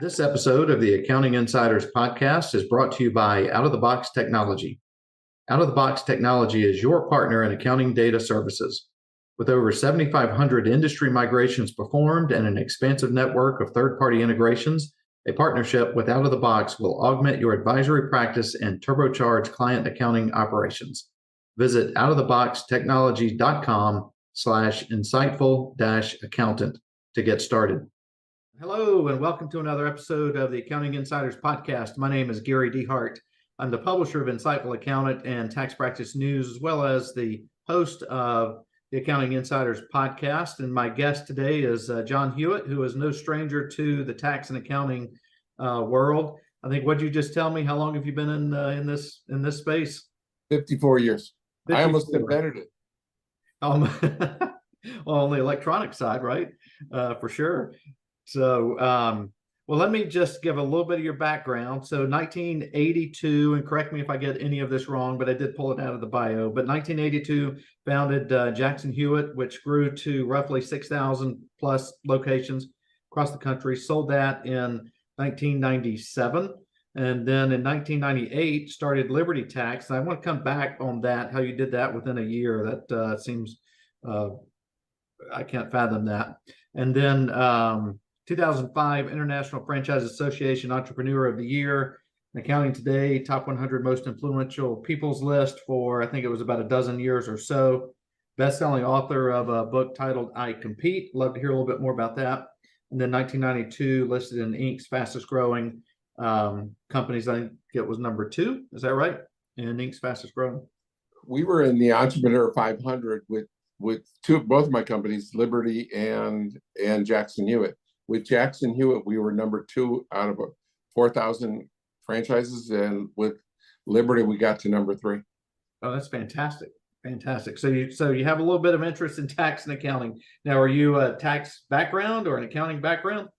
This episode of the Accounting Insiders podcast is brought to you by Out of the Box Technology. Out of the Box Technology is your partner in accounting data services. With over 7,500 industry migrations performed and an expansive network of third-party integrations, a partnership with Out of the Box will augment your advisory practice and turbocharge client accounting operations. Visit outoftheboxtechnology.com/insightful-accountant to get started. Hello, and welcome to another episode of the Accounting Insiders podcast. My name is Gary DeHart. I'm the publisher of Insightful Accountant and Tax Practice News, as well as the host of the Accounting Insiders podcast. And my guest today is John Hewitt, who is no stranger to the tax and accounting world. I think, what'd you just tell me? How long have you been in this space? 54 years. 54. I almost invented it. Well, on the electronic side, right? For sure. So, well, let me just give a little bit of your background. So 1982, and correct me if I get any of this wrong, but I did pull it out of the bio, but 1982 founded Jackson Hewitt, which grew to roughly 6,000 plus locations across the country, sold that in 1997. And then in 1998, started Liberty Tax. And I want to come back on that, how you did that within a year. That seems, I can't fathom that. And then 2005 International Franchise Association Entrepreneur of the Year, Accounting Today Top 100 Most Influential People's List for, I think it was about a dozen years or so. Best-selling author of a book titled iCompete. Love to hear a little bit more about that. And then 1992 listed in Inc.'s fastest growing companies. I think it was number 2. Is that right? In Inc.'s fastest growing. We were in the Entrepreneur 500 with both of my companies, Liberty and Jackson Hewitt. With Jackson Hewitt, we were number 2 out of 4,000 franchises, and with Liberty, we got to number 3. Oh, that's fantastic. Fantastic. So you have a little bit of interest in tax and accounting. Now, are you a tax background or an accounting background?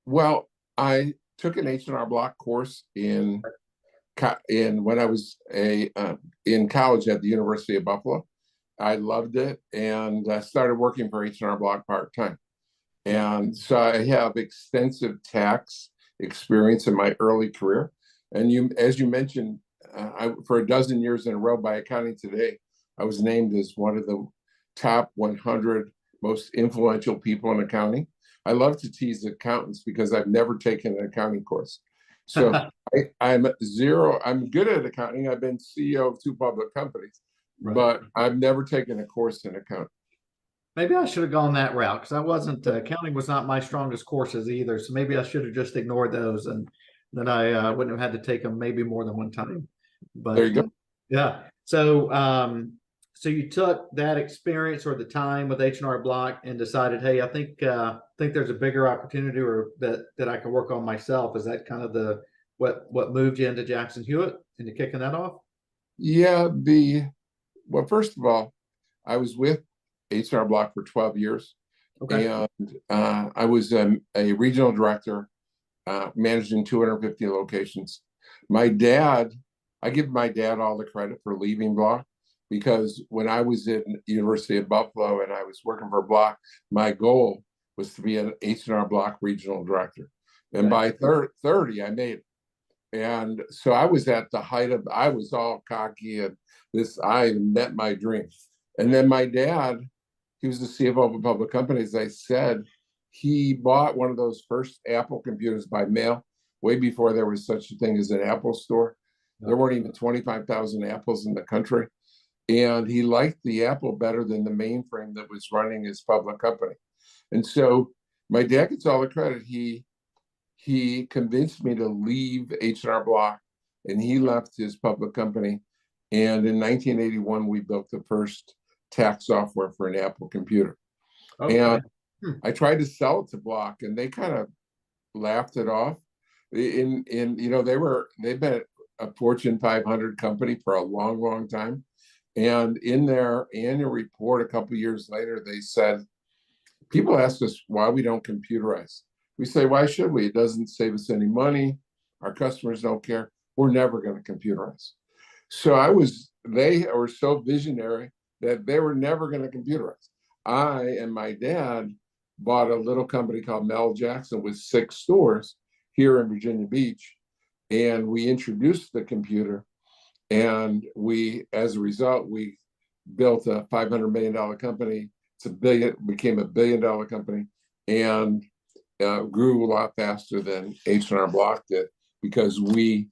Well, I took an H&R Block course when I was in college at the University of Buffalo. I loved it, and I started working for H&R Block part-time. And so I have extensive tax experience in my early career. And as you mentioned, for a dozen years in a row by Accounting Today, I was named as one of the top 100 most influential people in accounting. I love to tease accountants because I've never taken an accounting course. So I'm good at accounting. I've been CEO of 2 public companies, right, but I've never taken a course in accounting. Maybe I should have gone that route, because I wasn't, accounting was not my strongest courses either. So maybe I should have just ignored those, and then I wouldn't have had to take them maybe more than one time. But there you go. Yeah. So, so you took that experience or the time with H&R Block and decided, hey, I think there's a bigger opportunity, or that I can work on myself. Is that kind of what moved you into Jackson Hewitt, into kicking that off? Yeah. Well, first of all, I was with H&R Block for 12 years. Okay. And I was a regional director, managing 250 locations. I give my dad all the credit for leaving Block, because when I was in the University of Buffalo and I was working for Block, my goal was to be an H&R Block regional director. And by 30, I made it. And so I was at the height of, I was all cocky and I met my dream. And then my dad, he was the CFO of a public company. As I said, he bought one of those first Apple computers by mail, way before there was such a thing as an Apple store. There weren't even 25,000 Apples in the country. And he liked the Apple better than the mainframe that was running his public company. And so my dad gets all the credit. He convinced me to leave H&R Block, and he left his public company. And in 1981, we built the first tax software for an Apple computer. Okay. And I tried to sell it to Block, and they kind of laughed it off. They've been a Fortune 500 company for a long, long time. And in their annual report a couple of years later, they said, people ask us why we don't computerize. We say, why should we? It doesn't save us any money. Our customers don't care. We're never going to computerize. So they were so visionary that they were never going to computerize. I and my dad bought a little company called Mel Jackson with 6 stores here in Virginia Beach. And we introduced the computer, and as a result, we built a $500 million company. Became $1 billion company, and grew a lot faster than H&R Block did, because we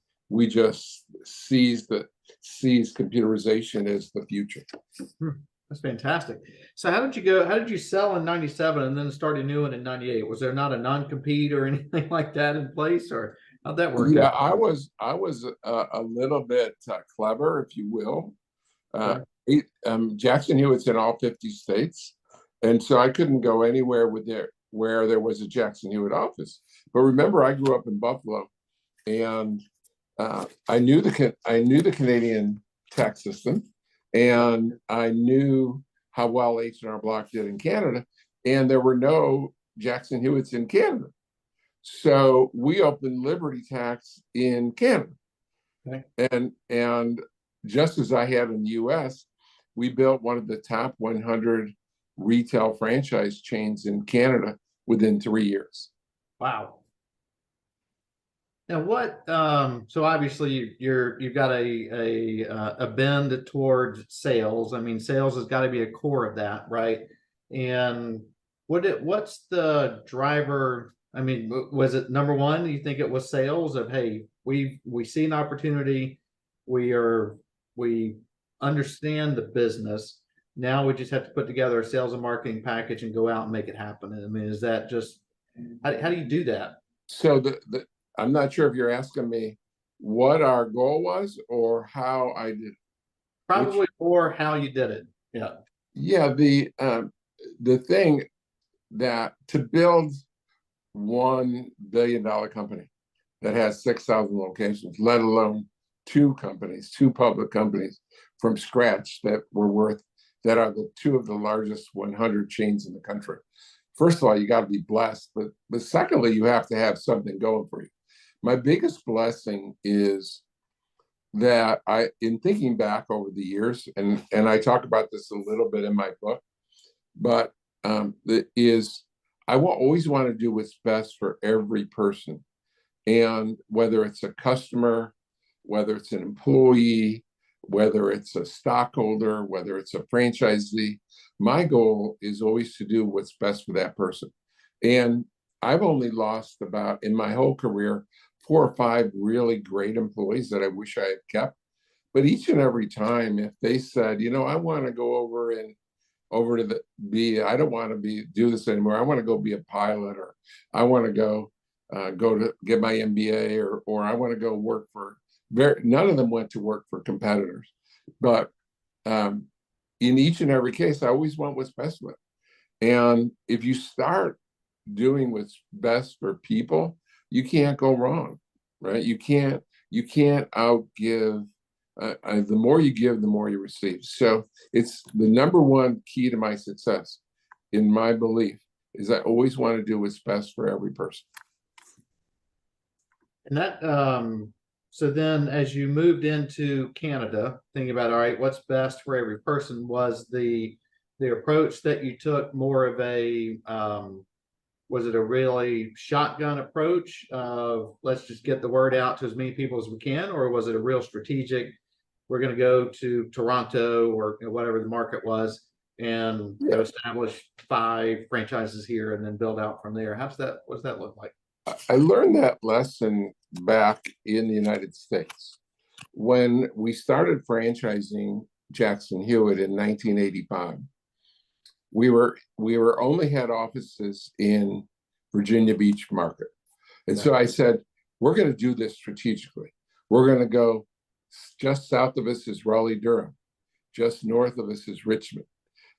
just seized computerization as the future. That's fantastic. So how did you sell in 97 and then start a new one in 98? Was there not a non-compete or anything like that in place, or how'd that work out? I was a little bit clever, if you will. Okay. Jackson Hewitt's in all 50 states, and so I couldn't go anywhere where there was a Jackson Hewitt office. But remember, I grew up in Buffalo, and I knew the Canadian tax system, and I knew how well H&R Block did in Canada, and there were no Jackson Hewitts in Canada. So we opened Liberty Tax in Canada. Okay. And just as I had in the US, we built one of the top 100 retail franchise chains in Canada within 3 years. Wow. Now what, so obviously you've got a bend towards sales. I mean, sales has got to be a core of that, right? And what's the driver? I mean, was it number one? Do you think it was sales of, hey, we see an opportunity, we understand the business. Now we just have to put together a sales and marketing package and go out and make it happen. I mean, is that just, how do you do that? So I'm not sure if you're asking me what our goal was or how I did it. Probably or how you did it. Yeah. Yeah. The thing that to build $1 billion company that has 6,000 locations, let alone two public companies from scratch that are the two of the largest 100 chains in the country. First of all, you got to be blessed, but secondly, you have to have something going for you. My biggest blessing is that in thinking back over the years, and I talk about this a little bit in my book, but I will always want to do what's best for every person. And whether it's a customer, whether it's an employee, whether it's a stockholder, whether it's a franchisee, my goal is always to do what's best for that person. And I've only lost in my whole career, 4 or 5 really great employees that I wish I had kept. But each and every time, if they said, I want to go over to I don't want to do this anymore. I want to go be a pilot, or I want to go to get my MBA, or I want to go work for. None of them went to work for competitors, but in each and every case, I always want what's best for it. And if you start doing what's best for people, you can't go wrong, right? You can't outgive. The more you give, the more you receive. So it's the number one key to my success, in my belief, is I always want to do what's best for every person. And that, so then as you moved into Canada, thinking about, all right, what's best for every person, was the approach that you took more of a, was it a really shotgun approach of let's just get the word out to as many people as we can? Or was it a real strategic, we're going to go to Toronto or whatever the market was and establish 5 franchises here and then build out from there? What does that look like? I learned that lesson back in the United States. When we started franchising Jackson Hewitt in 1985, we only had offices in Virginia Beach market. And so I said, we're going to do this strategically. We're going to go just south of us is Raleigh-Durham. Just north of us is Richmond.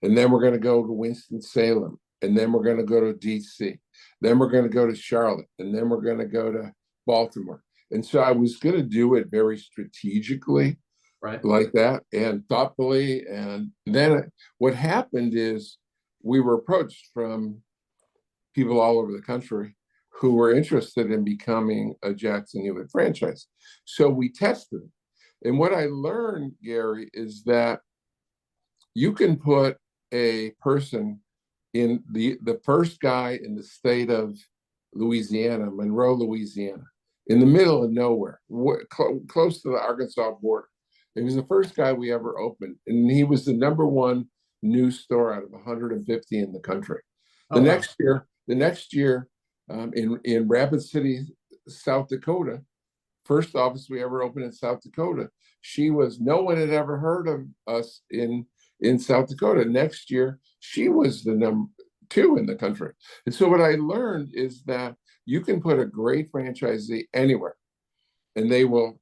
And then we're going to go to Winston-Salem. And then we're going to go to DC. Then we're going to go to Charlotte. And then we're going to go to Baltimore. And so I was going to do it very strategically, right, like that, and thoughtfully. And then what happened is we were approached from people all over the country who were interested in becoming a Jackson Hewitt franchise. So we tested it. And what I learned, Gary, is that you can put a person in the first guy in the state of Louisiana, Monroe, Louisiana, in the middle of nowhere, close to the Arkansas border. He was the first guy we ever opened, and he was the #1 news store out of 150 in the country. Oh, wow. The next year, in Rapid City, South Dakota, first office we ever opened in South Dakota. No one had ever heard of us in South Dakota. Next year, she was the #2 in the country. And so what I learned is that you can put a great franchisee anywhere, and they will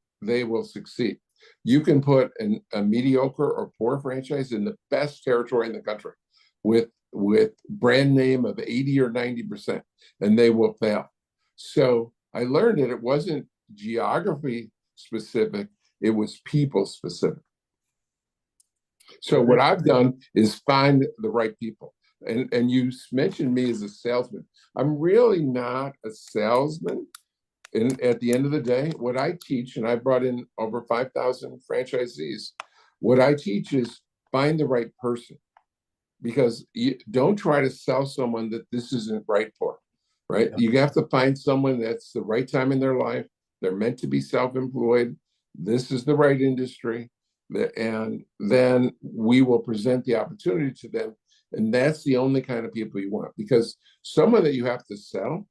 succeed. You can put a mediocre or poor franchise in the best territory in the country with brand name of 80 or 90%, and they will fail. So I learned that it wasn't geography specific, it was people specific. So what I've done is find the right people. And you mentioned me as a salesman. I'm really not a salesman. And at the end of the day, what I teach, and I brought in over 5,000 franchisees, what I teach is find the right person. Because you don't try to sell someone that this isn't right for, right? Yeah. You have to find someone that's the right time in their life. They're meant to be self-employed. This is the right industry. And then we will present the opportunity to them. And that's the only kind of people you want, because someone that you have to sell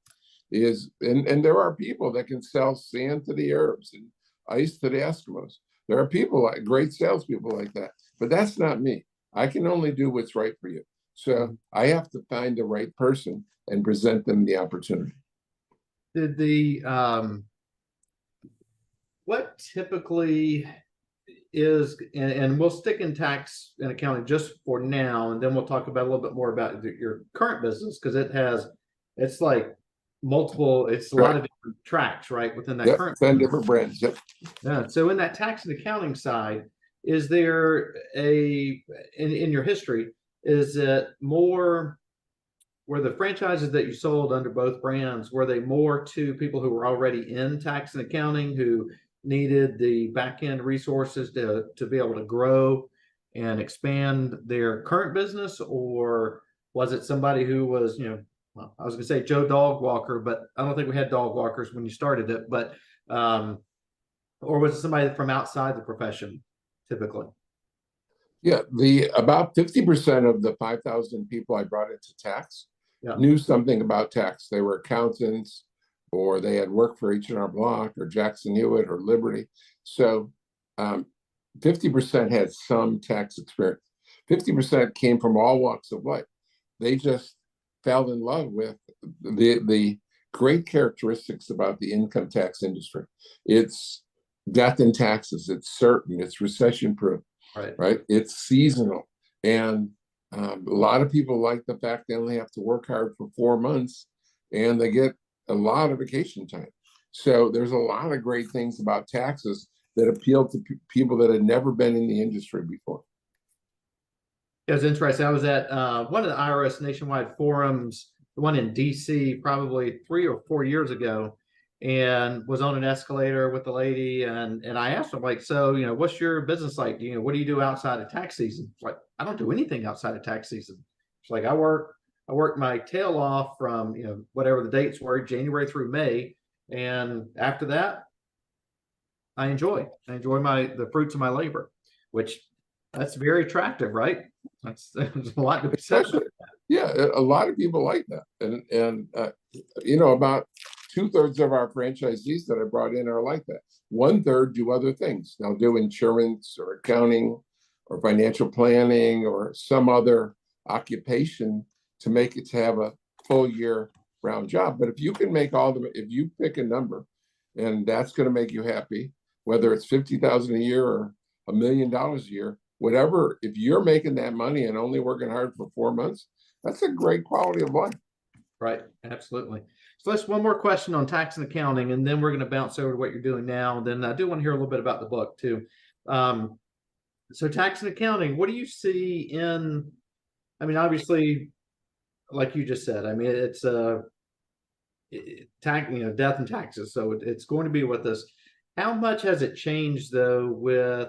is, and there are people that can sell sand to the Arabs and ice to the Eskimos. There are people like great salespeople like that, but that's not me. I can only do what's right for you. So I have to find the right person and present them the opportunity. What typically is, and we'll stick in tax and accounting just for now, and then we'll talk about a little bit more about your current business, because it's like multiple, it's a lot of different tracks, right, within that current 10 different brands. Yep. Yeah. So in that tax and accounting side, is there in your history, is it more, were the franchises that you sold under both brands, were they more to people who were already in tax and accounting, who needed the back end resources to be able to grow and expand their current business? Or was it somebody who was, well, I was going to say Joe Dog Walker, but I don't think we had dog walkers when you started it, but or was it somebody from outside the profession typically? Yeah, about 50% of the 5,000 people I brought into tax knew something about tax. They were accountants, or they had worked for H&R Block or Jackson Hewitt or Liberty. So 50% had some tax experience. 50% came from all walks of life. They just fell in love with the great characteristics about the income tax industry. It's death in taxes. It's certain. It's recession proof. Right. It's seasonal. And a lot of people like the fact they only have to work hard for 4 months and they get a lot of vacation time. So there's a lot of great things about taxes that appeal to people that had never been in the industry before. It was interesting. I was at one of the IRS nationwide forums, the one in DC, probably 3 or 4 years ago, and was on an escalator with the lady, and I asked her, like, so, what's your business like? What do you do outside of tax season? She's like, I don't do anything outside of tax season. She's like, I work my tail off from, whatever the dates were, January through May. And after that, I enjoy the fruits of my labor, which that's very attractive, right? That's a lot to be said. Yeah, a lot of people like that. And about 2/3 of our franchisees that I brought in are like that. 1/3 do other things. They'll do insurance or accounting or financial planning or some other occupation to make it to have a full year round job. But if you can make if you pick a number and that's going to make you happy, whether it's $50,000 a year or $1 million a year, whatever, if you're making that money and only working hard for 4 months, that's a great quality of life. Right. Absolutely. So let's one more question on tax and accounting, and then we're going to bounce over to what you're doing now. And then I do want to hear a little bit about the book too. So tax and accounting, what do you see in, obviously, like you just said, it's death and taxes. So it's going to be with us. How much has it changed though with,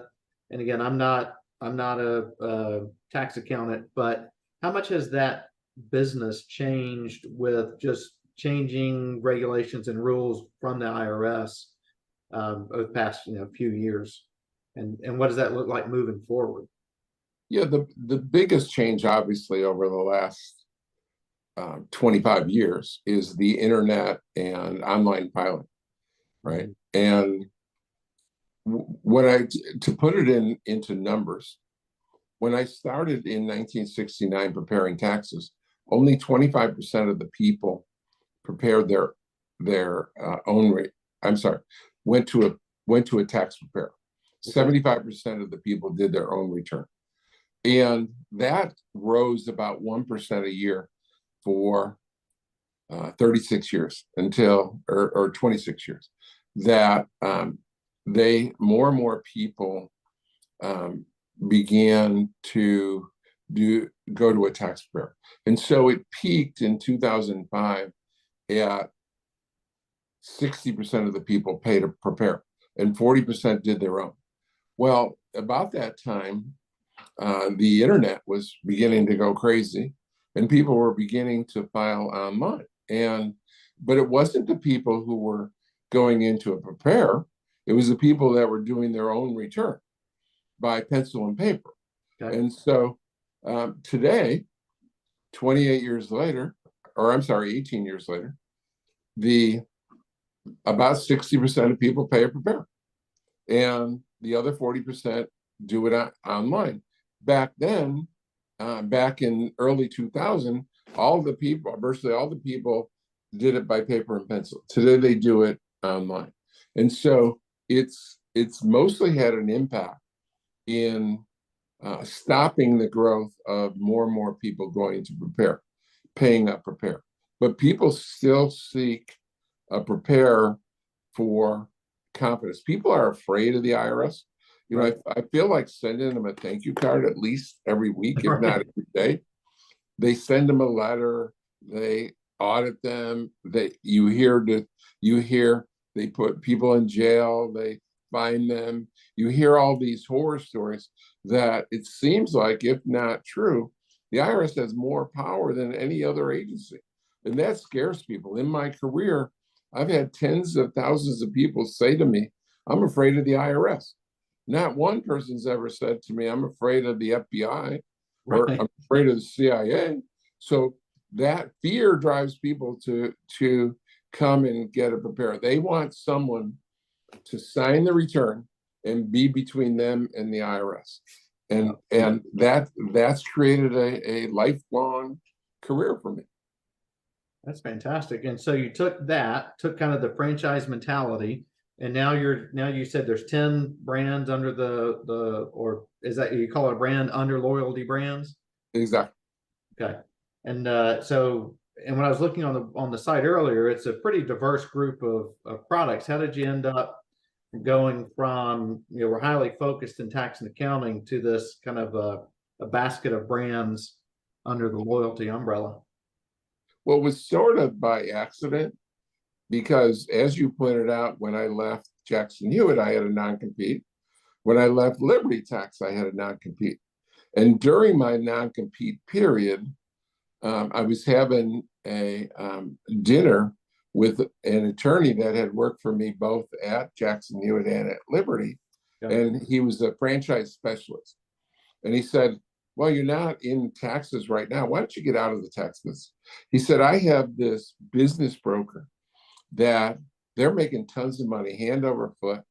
and again, I'm not a tax accountant, but how much has that business changed with just changing regulations and rules from the IRS over the past few years, and what does that look like moving forward? Yeah, the biggest change, obviously, over the last 25 years is the internet and online filing, right? And to put it into numbers, when I started in 1969 preparing taxes, only 25% of the people prepared their own rate. I'm sorry, went to a tax preparer. 75% of the people did their own return. And that rose about 1% a year for 36 years or 26 years. That more and more people began to go to a tax preparer. And so it peaked in 2005 at 60% of the people paid a preparer and 40% did their own. Well, about that time, the internet was beginning to go crazy and people were beginning to file online. But it wasn't the people who were going into a preparer, it was the people that were doing their own return by pencil and paper. Okay. And so today, 28 years later, or I'm sorry, 18 years later, about 60% of people pay a preparer and the other 40% do it online. Back then, back in early 2000, virtually all the people did it by paper and pencil. Today they do it online. And so it's mostly had an impact in stopping the growth of more and more people going to paying a preparer. But people still seek a preparer for confidence. People are afraid of the IRS. I feel like sending them a thank you card at least every week, if not every day. They send them a letter. They audit them. You hear they put people in jail. They fine them. You hear all these horror stories that it seems like, if not true, the IRS has more power than any other agency. And that scares people. In my career, I've had tens of thousands of people say to me, I'm afraid of the IRS. Not one person's ever said to me, I'm afraid of the FBI or I'm afraid of the CIA. So that fear drives people to come and get a preparer. They want someone to sign the return and be between them and the IRS. And that's created a lifelong career for me. That's fantastic. And so you took kind of the franchise mentality, and now you said there's 10 brands under or is that you call it a brand under Loyalty Brands? Exactly. Okay. And when I was looking on the site earlier, it's a pretty diverse group of products. How did you end up going from, we're highly focused in tax and accounting to this kind of a basket of brands under the Loyalty umbrella? Well, it was sort of by accident because, as you pointed out, when I left Jackson Hewitt, I had a non-compete. When I left Liberty Tax, I had a non-compete. And during my non-compete period, I was having a dinner with an attorney that had worked for me both at Jackson Hewitt and at Liberty. Yeah. And he was a franchise specialist. And he said, well, you're not in taxes right now. Why don't you get out of the tax business? He said, I have this business broker that they're making tons of money, hand over foot.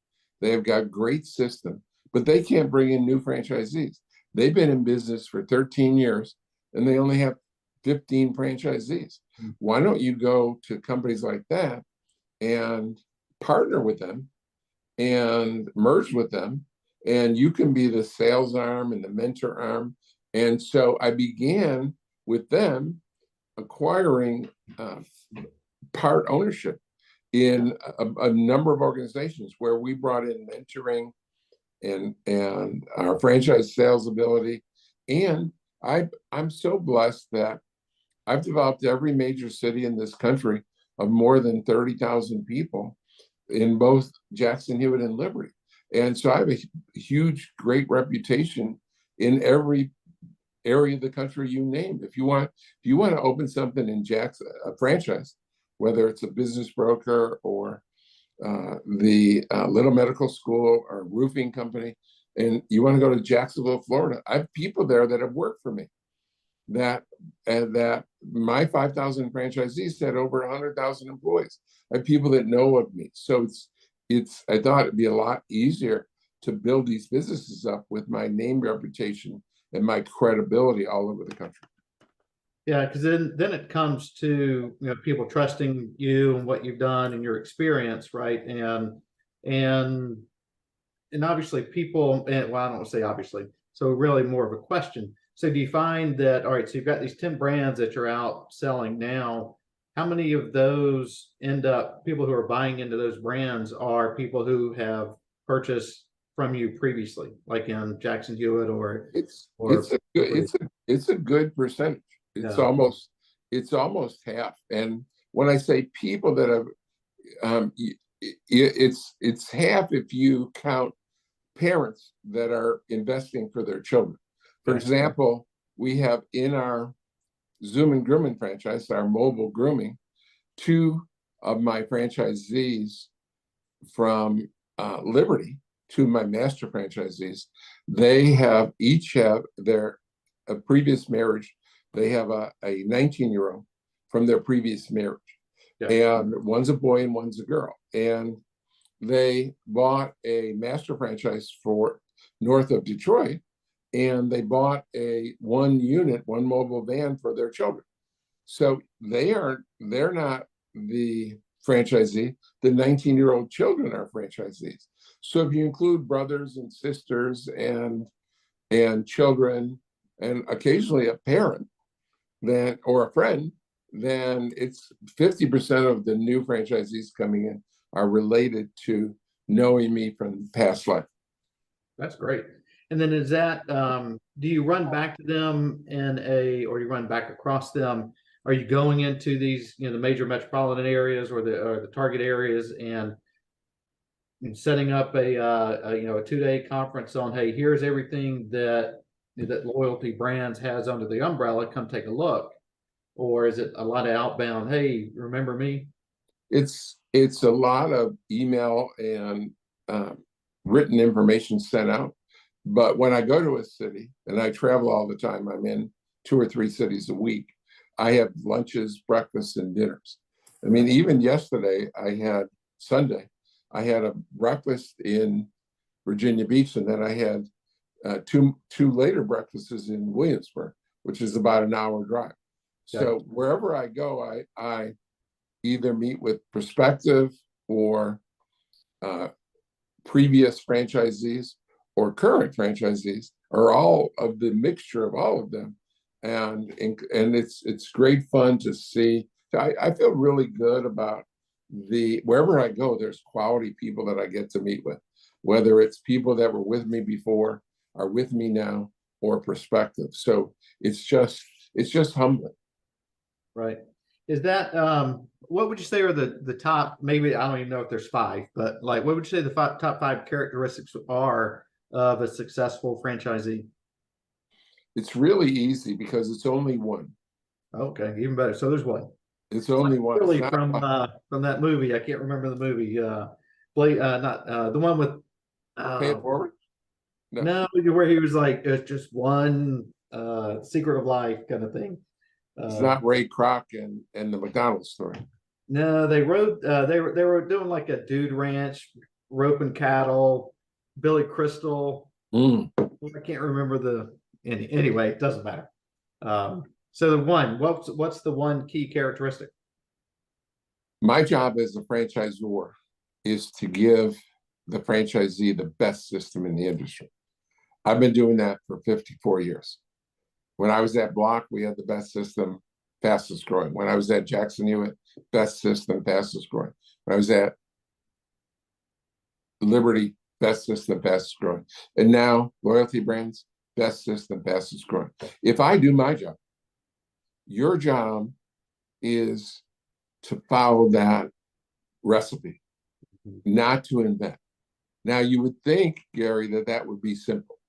They've got great system, but they can't bring in new franchisees. They've been in business for 13 years and they only have 15 franchisees. Why don't you go to companies like that and partner with them and merge with them, and you can be the sales arm and the mentor arm. And so I began with them acquiring part ownership in a number of organizations where we brought in mentoring and our franchise sales ability. And I'm so blessed that I've developed every major city in this country of more than 30,000 people in both Jackson Hewitt and Liberty. And so I have a huge, great reputation in every area of the country you name. If you want to open something in Jackson, a franchise, whether it's a business broker or the Little Medical School or roofing company, and you want to go to Jacksonville, Florida, I have people there that have worked for me. That my 5,000 franchisees had over 100,000 employees. I have people that know of me, so it's. I thought it'd be a lot easier to build these businesses up with my name, reputation, and my credibility all over the country. Yeah, because then it comes to people trusting you and what you've done and your experience, right? And obviously people, well, I don't want to say obviously, so really more of a question. So do you find that, all right, so you've got these 10 brands that you're out selling now, how many of those end up, people who are buying into those brands are people who have purchased from you previously, like in Jackson Hewitt it's a good percentage. It's almost half. And when I say people that have, it's half if you count parents that are investing for their children. For example, we have in our Zoom and Grooming franchise, our mobile grooming, 2 of my franchisees from Liberty, 2 of my master franchisees, they each have their previous marriage. They have a 19-year-old from their previous marriage. And one's a boy and one's a girl. And they bought a master franchise for north of Detroit, and they bought one mobile van for their children. So they're not the franchisee. The 19-year-old children are franchisees. So if you include brothers and sisters and children and occasionally a parent, then or a friend, then it's 50% of the new franchisees coming in are related to knowing me from past life. That's great. And then is that, do you run back to them or you run back across them? Are you going into these, the major metropolitan areas or the target areas and setting up a 2-day conference on, hey, here's everything that Loyalty Brands has under the umbrella, come take a look? Or is it a lot of outbound, hey, remember me? It's a lot of email and written information sent out. But when I go to a city, and I travel all the time, I'm in 2 or 3 cities a week, I have lunches, breakfasts, and dinners. I mean, even yesterday, Sunday, I had a breakfast in Virginia Beach, and then I had two later breakfasts in Williamsburg, which is about an hour drive. So wherever I go, I either meet with prospective or previous franchisees or current franchisees, or all of the mixture of all of them. And it's great fun to see. I feel really good about wherever I go, there's quality people that I get to meet with, whether it's people that were with me before, are with me now, or prospective. So it's just humbling. Right. Is that what would you say are the top, maybe I don't even know if there's 5, but like what would you say the top 5 characteristics are of a successful franchisee? It's really easy because it's only one. Okay, even better. So there's one. It's only one. Really from that movie. I can't remember the movie. Not the one with Pay It Forward? No, where he was like, it's just one secret of life kind of thing. It's not Ray Kroc and the McDonald's story. No, they were doing like a dude ranch, roping cattle, Billy Crystal. I can't remember anyway, it doesn't matter. So the one, what's the one key characteristic? My job as a franchisor is to give the franchisee the best system in the industry. I've been doing that for 54 years. When I was at Block, we had the best system, fastest growing. When I was at Jackson Hewitt, best system, fastest growing. When I was at Liberty, best system, fastest growing. And now, Loyalty Brands, best system, fastest growing. If I do my job, your job is to follow that recipe, not to invent. Now, you would think, Gary, that would be simple,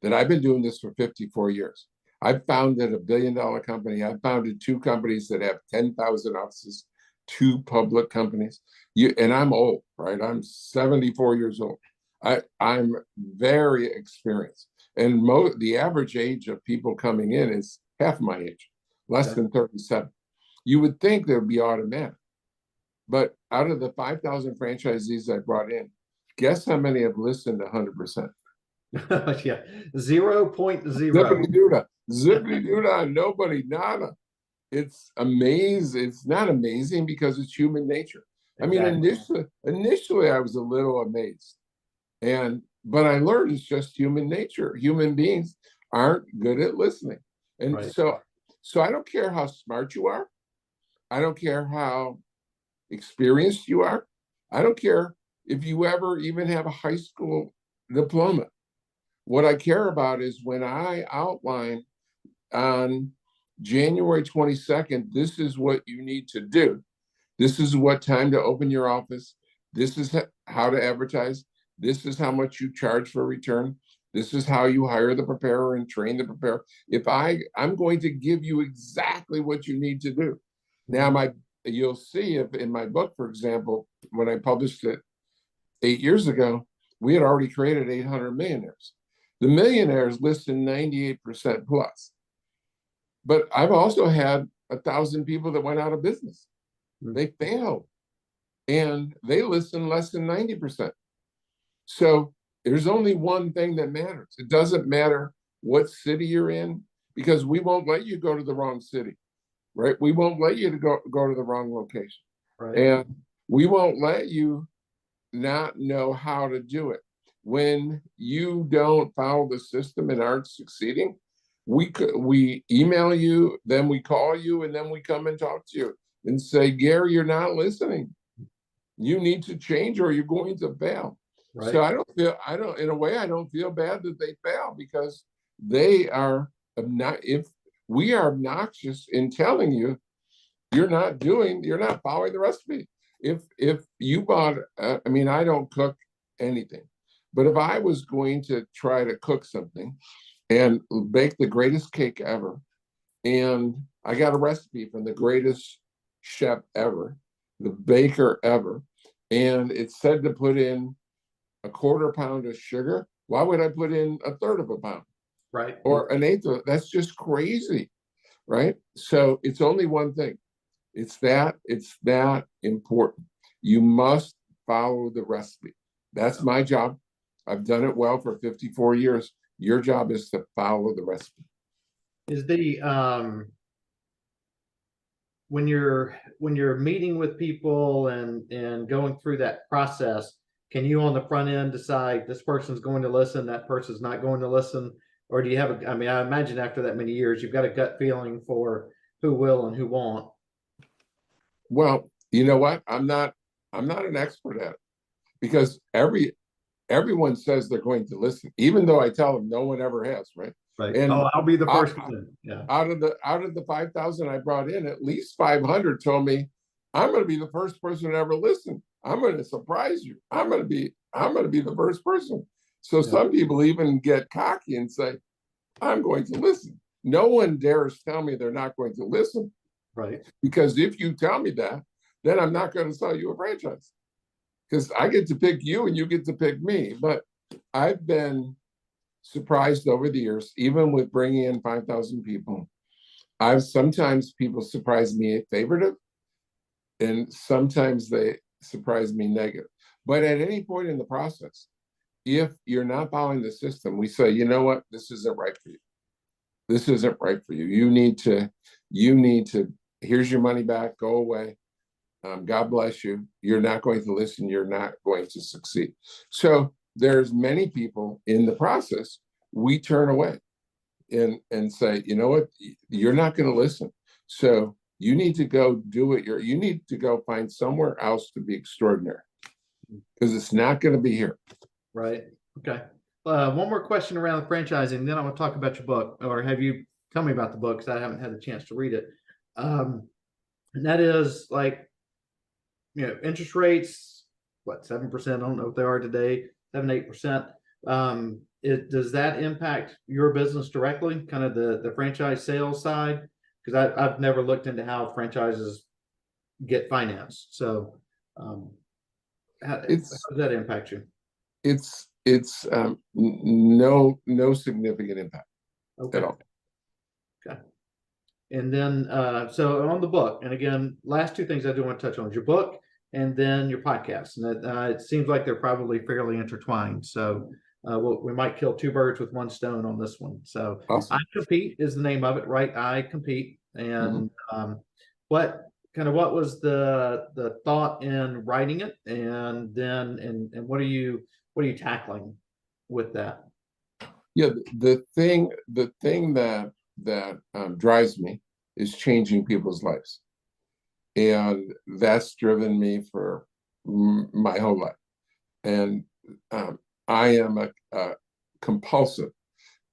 that I've been doing this for 54 years. I founded a $1 billion company. I founded 2 companies that have 10,000 offices, 2 public companies. And I'm old, right? I'm 74 years old. I'm very experienced. And the average age of people coming in is half my age, less than 37. You would think there would be automatic. But out of the 5,000 franchisees I brought in, guess how many have listened 100%? Yeah, 0.0. Zippity doodah, nobody, nada. It's amazing. It's not amazing because it's human nature. Exactly. I mean, initially I was a little amazed, but I learned it's just human nature. Human beings aren't good at listening, and Right. so I don't care how smart you are. I don't care how experienced you are. I don't care if you ever even have a high school diploma. What I care about is when I outline on January 22nd, this is what you need to do. This is what time to open your office. This is how to advertise. This is how much you charge for return. This is how you hire the preparer and train the preparer. I'm going to give you exactly what you need to do. Now, you'll see if in my book, for example, when I published it 8 years ago, we had already created 800 millionaires. The millionaires listed 98% plus. But I've also had 1,000 people that went out of business. They failed. And they listen less than 90%. So there's only one thing that matters. It doesn't matter what city you're in, because we won't let you go to the wrong city, right? We won't let you to go to the wrong location. Right. And we won't let you not know how to do it. When you don't follow the system and aren't succeeding, we email you, then we call you, and then we come and talk to you and say, Gary, you're not listening. You need to change or you're going to fail. Right. So in a way, I don't feel bad that they fail, because they are not, if we are obnoxious in telling you, you're not following the recipe. If you bought, I don't cook anything, but if I was going to try to cook something and bake the greatest cake ever, and I got a recipe from the greatest chef ever, the baker ever, and it said to put in a 1/4 pound of sugar, why would I put in 1/3 of a pound? Right. Or 1/8 of it? That's just crazy, right? So it's only one thing. It's that important. You must follow the recipe. That's my job. I've done it well for 54 years. Your job is to follow the recipe. Is the when you're meeting with people and going through that process, can you on the front end decide this person's going to listen, that person's not going to listen? Or do you have I imagine after that many years, you've got a gut feeling for who will and who won't. Well, you know what? I'm not an expert at it, because everyone says they're going to listen, even though I tell them no one ever has, right? Right. And I'll be the first one. Yeah. Out of the 5,000 I brought in, at least 500 told me, I'm going to be the first person to ever listen. I'm going to surprise you. I'm going to be the first person. So some people even get cocky and say, I'm going to listen. No one dares tell me they're not going to listen. Right. Because if you tell me that, then I'm not going to sell you a franchise, because I get to pick you and you get to pick me. But I've been surprised over the years, even with bringing in 5,000 people. Sometimes people surprise me favoritive, and sometimes they surprise me negative. But at any point in the process, if you're not following the system, we say, you know what, this isn't right for you. This isn't right for you. You need to, here's your money back, go away. God bless you. You're not going to listen. You're not going to succeed. So there's many people in the process we turn away and say, you know what, you're not going to listen. So you need to go do it. You need to go find somewhere else to be extraordinary, because it's not going to be here. Right. Okay. One more question around franchising, then I want to talk about your book, or have you tell me about the book, because I haven't had a chance to read it. And that is like, interest rates, what, 7%? I don't know what they are today, 7-8%. does that impact your business directly, kind of the franchise sales side? Because I've never looked into how franchises get financed. So how It's does that impact you? no significant impact at Okay. all. Okay. And then, so on the book, and again, last two things I do want to touch on is your book and then your podcast. And that, it seems like they're probably fairly intertwined. So we might kill two birds with one stone on this one. So Awesome. iCompete is the name of it, right? iCompete. Mhm. And what was the thought in writing it, and then and what are you tackling with that? Yeah, the thing that drives me is changing people's lives, and that's driven me for my whole life. And I am a compulsive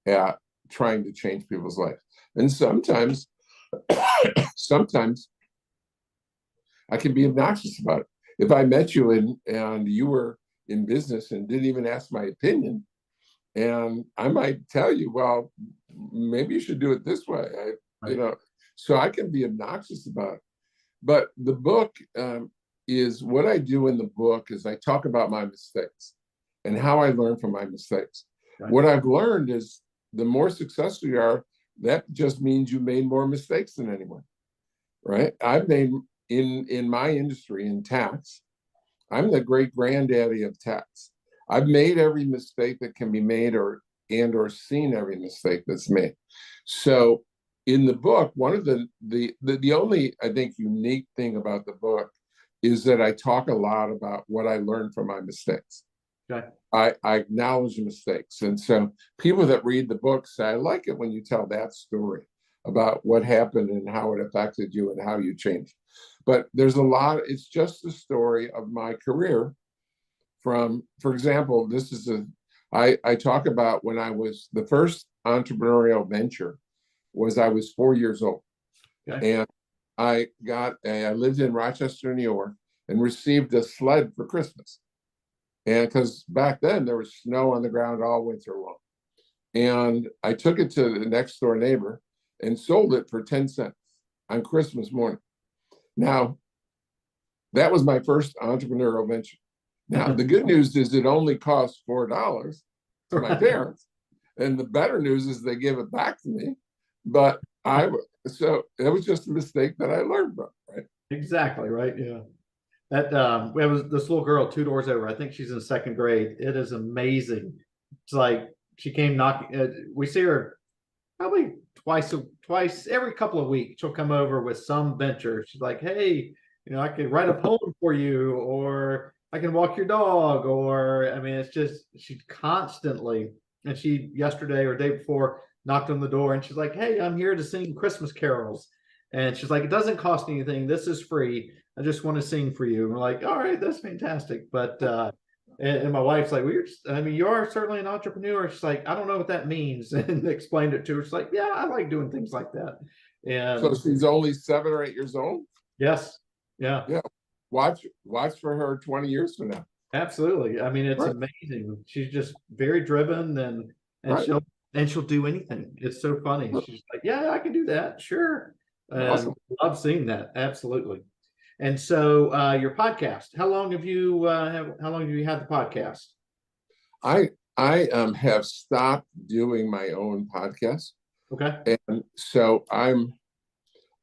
at trying to change people's lives, and sometimes sometimes I can be obnoxious about it. If I met you and you were in business and didn't even ask my opinion, and I might tell you, well, maybe you should do it this way. Right. So I can be obnoxious about it. But the book is what I do in the book is I talk about my mistakes and how I learn from my mistakes. Right. What I've learned is the more successful you are, that just means you made more mistakes than anyone, right? I've made in my industry in tax, I'm the great granddaddy of tax. I've made every mistake that can be made or seen every mistake that's made. So in the book, one of the only, I think, unique thing about the book is that I talk a lot about what I learned from my mistakes. Okay. I acknowledge mistakes. And so people that read the book say, I like it when you tell that story about what happened and how it affected you and how you changed. But there's a lot, it's just a story of my career from, for example, I talk about when I was, the first entrepreneurial venture was I was 4 years old. Okay. And I lived in Rochester, New York, and received a sled for Christmas. And because back then there was snow on the ground all winter long. And I took it to the next door neighbor and sold it for 10 cents on Christmas morning. Now, that was my first entrepreneurial venture. Now, the good news is it only cost $4 to my parents. And the better news is they give it back to me. But so it was just a mistake that I learned from, right? Exactly, right. Yeah. That we have this little girl 2 doors over. I think she's in second grade. It is amazing. It's like she came knocking. We see her probably twice every couple of weeks. She'll come over with some venture. She's like, "Hey, I can write a poem for you, or I can walk your dog," or I mean, it's just she constantly. And she yesterday or day before knocked on the door, and she's like, "Hey, I'm here to sing Christmas carols." And she's like, "It doesn't cost anything. This is free. I just want to sing for you." And we're like, "All right, that's fantastic." But and my wife's like, I mean, you are certainly an entrepreneur. She's like, "I don't know what that means," and explained it to her. She's like, "Yeah, I like doing things like that." So And she's only 7 or 8 years old. yes, yeah, Yeah. Watch for her 20 years from now. absolutely. I mean, it's Right. amazing. She's just very driven, and Right. she'll do anything. It's so funny. She's like, "Yeah, I can do that. Sure." And Awesome. love seeing that. Absolutely. And so your podcast, how long have you had the podcast? I have stopped doing my own podcast. Okay. And so I'm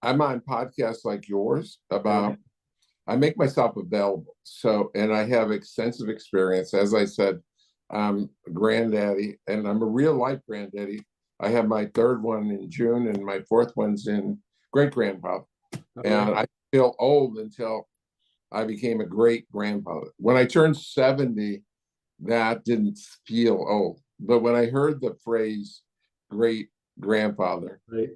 on podcasts like yours about, Okay. I make myself available. So, and I have extensive experience. As I said, I'm a granddaddy, and I'm a real life granddaddy. I have my third one in June, and my fourth one's in great grandfather. And I feel old until I became a great grandfather. When I turned 70, that didn't feel old. But when I heard the phrase great grandfather, Right.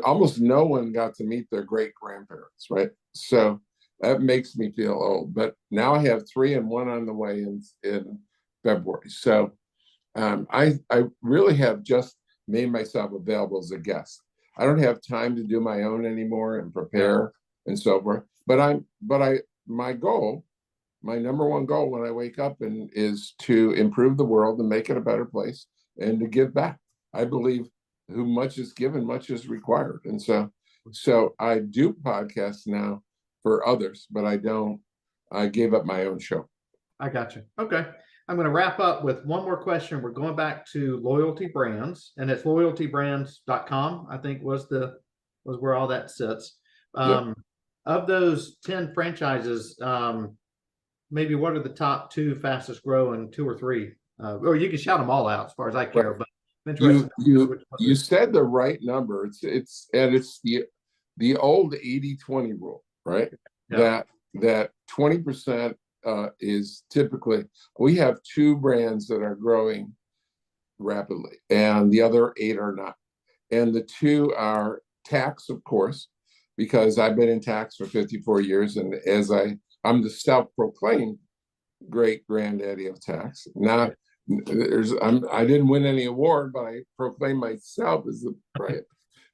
almost no one got to meet their great grandparents, right? So that makes me feel old. But now I have three and one on the way in February. So I really have just made myself available as a guest. I don't have time to do my own anymore and prepare and so forth. But my goal, my number one goal when I wake up is to improve the world and make it a better place and to give back. I believe who much is given, much is required. And so I do podcasts now for others, but I gave up my own show. I got you. Okay. I'm going to wrap up with one more question. We're going back to loyalty brands, and it's loyaltybrands.com, I think was where all that sits. Yep. Of those 10 franchises, maybe what are the top 2 fastest growing, 2 or 3? Or you can shout them all out as far as I care, but I'm interested. You said the right number. It's the old 80-20 rule, right? Yeah. That 20% is typically, we have 2 brands that are growing rapidly and the other 8 are not. And the 2 are tax, of course, because I've been in tax for 54 years. And as I'm the self-proclaimed great granddaddy of tax. Not I didn't win any award, but I proclaim myself as the right.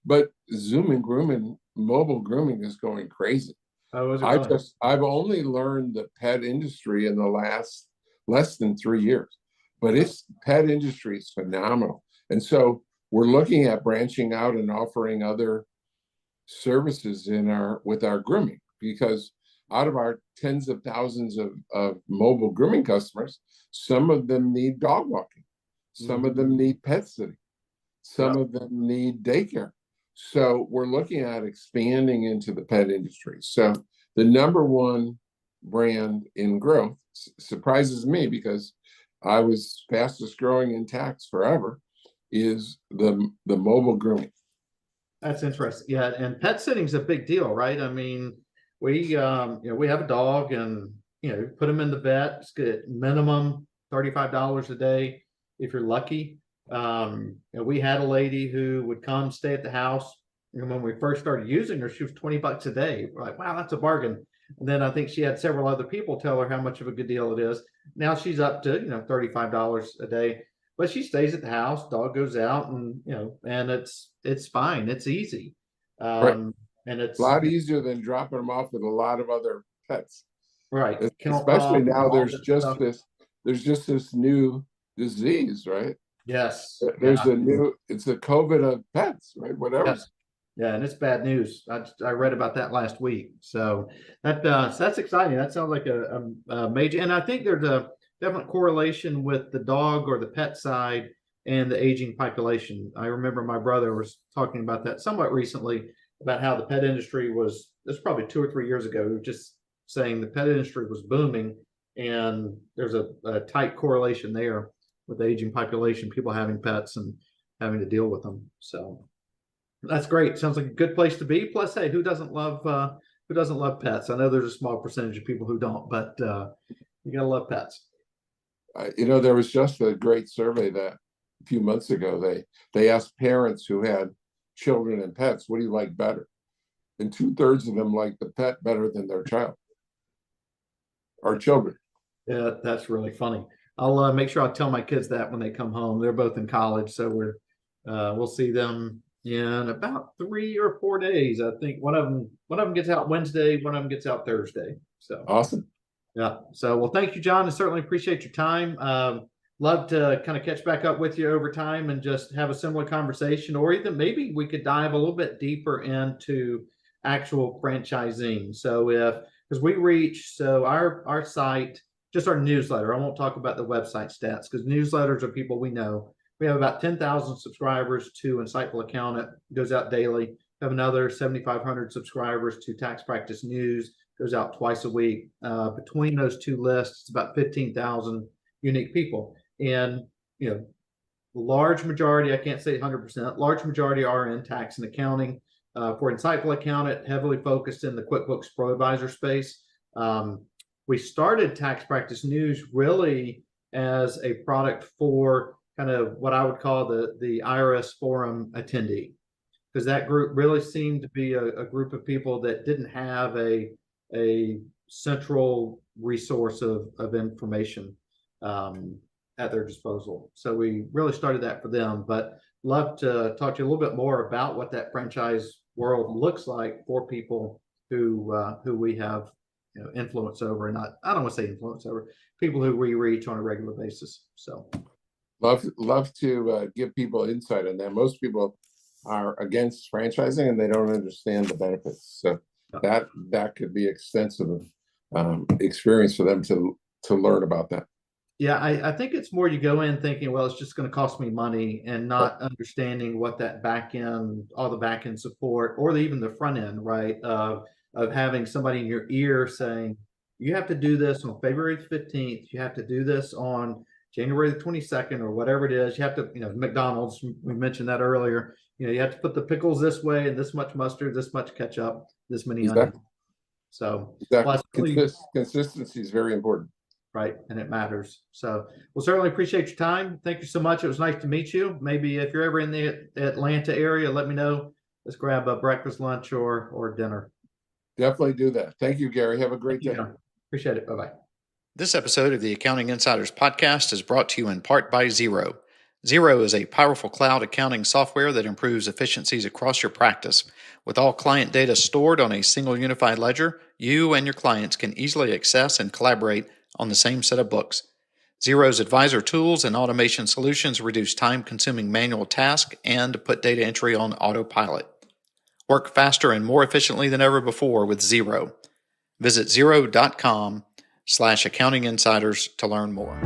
But Zoom and grooming, mobile grooming is going crazy. Oh, is it really? I've only learned the pet industry in the last less than 3 years, but pet industry is phenomenal. And so we're looking at branching out and offering other services with our grooming, because out of our tens of thousands of mobile grooming customers, some of them need dog walking, some of them need pet sitting, some of them need daycare. So we're looking at expanding into the pet industry. So the number 1 brand in growth surprises me, because I was fastest growing in tax forever, is the mobile grooming. That's interesting. Yeah, and pet sitting is a big deal, right? I mean, we we have a dog, and put him in the vet. It's good, minimum $35 a day if you're lucky. We had a lady who would come stay at the house, and when we first started using her, she was $20 a day. We're like, wow, that's a bargain. And then I think she had several other people tell her how much of a good deal it is. Now she's up to $35 a day, but she stays at the house. Dog goes out, and and it's fine. It's easy. Right. And it's a lot easier than dropping them off with a lot of other pets. Right. Especially now there's just this new disease, right? Yes. There's it's a COVID of pets, right? Whatever. Yes. Yeah, and it's bad news. I read about that last week. So that's exciting. That sounds like a major, and I think there's a definite correlation with the dog or the pet side and the aging population. I remember my brother was talking about that somewhat recently, about how the pet industry was, this was probably 2 or 3 years ago, just saying the pet industry was booming, and there's a tight correlation there with the aging population, people having pets and having to deal with them. So that's great. Sounds like a good place to be. Plus, hey, who doesn't love pets? I know there's a small percentage of people who don't, but you gotta love pets. There was just a great survey that a few months ago. They asked parents who had children and pets, what do you like better? And 2/3 of them like the pet better than their child or children. Yeah, that's really funny. I'll make sure I tell my kids that when they come home. They're both in college, so we'll see them in about 3 or 4 days. I think one of them gets out Wednesday, one of them gets out Thursday. So awesome. Yeah. So, well, thank you, John. I certainly appreciate your time. Love to kind of catch back up with you over time and just have a similar conversation, or even maybe we could dive a little bit deeper into actual franchising. So because we reach, so our site, just our newsletter, I won't talk about the website stats, because newsletters are people we know. We have about 10,000 subscribers to Insightful Accountant, goes out daily. We have another 7,500 subscribers to Tax Practice News, goes out twice a week. Between those 2 lists, it's about 15,000 unique people. And, large majority, I can't say 100%, large majority are in tax and accounting. For Insightful Accountant, heavily focused in the QuickBooks Pro Advisor space. We started Tax Practice News really as a product for kind of what I would call the IRS forum attendee, because that group really seemed to be a group of people that didn't have a central resource of information at their disposal. So we really started that for them, but love to talk to you a little bit more about what that franchise world looks like for people who we have influence over, and I don't want to say influence over, people who we reach on a regular basis. So Love to give people insight on that. Most people are against franchising and they don't understand the benefits. So that could be extensive experience for them to learn about that. Yeah, I think it's more you go in thinking, well, it's just going to cost me money and Right. not understanding what that back end, all the back end support, or even the front end, right? Of having somebody in your ear saying, you have to do this on February 15th, you have to do this on January the 22nd, or whatever it is. You have to, McDonald's, we mentioned that earlier. You have to put the pickles this way and this much mustard, this much ketchup, this many onions. Exactly. So, well, Exactly. Consistency is very important. right, and it matters. So we'll certainly appreciate your time. Thank you so much. It was nice to meet you. Maybe if you're ever in the Atlanta area, let me know. Let's grab a breakfast, lunch, or dinner. Definitely do that. Thank you, Gary. Have a great day. Appreciate it. Bye-bye. This episode of the Accounting Insiders podcast is brought to you in part by Xero. Xero is a powerful cloud accounting software that improves efficiencies across your practice. With all client data stored on a single unified ledger, you and your clients can easily access and collaborate on the same set of books. Xero's advisor tools and automation solutions reduce time-consuming manual tasks and put data entry on autopilot. Work faster and more efficiently than ever before with Xero. Visit xero.com/accountinginsiders to learn more.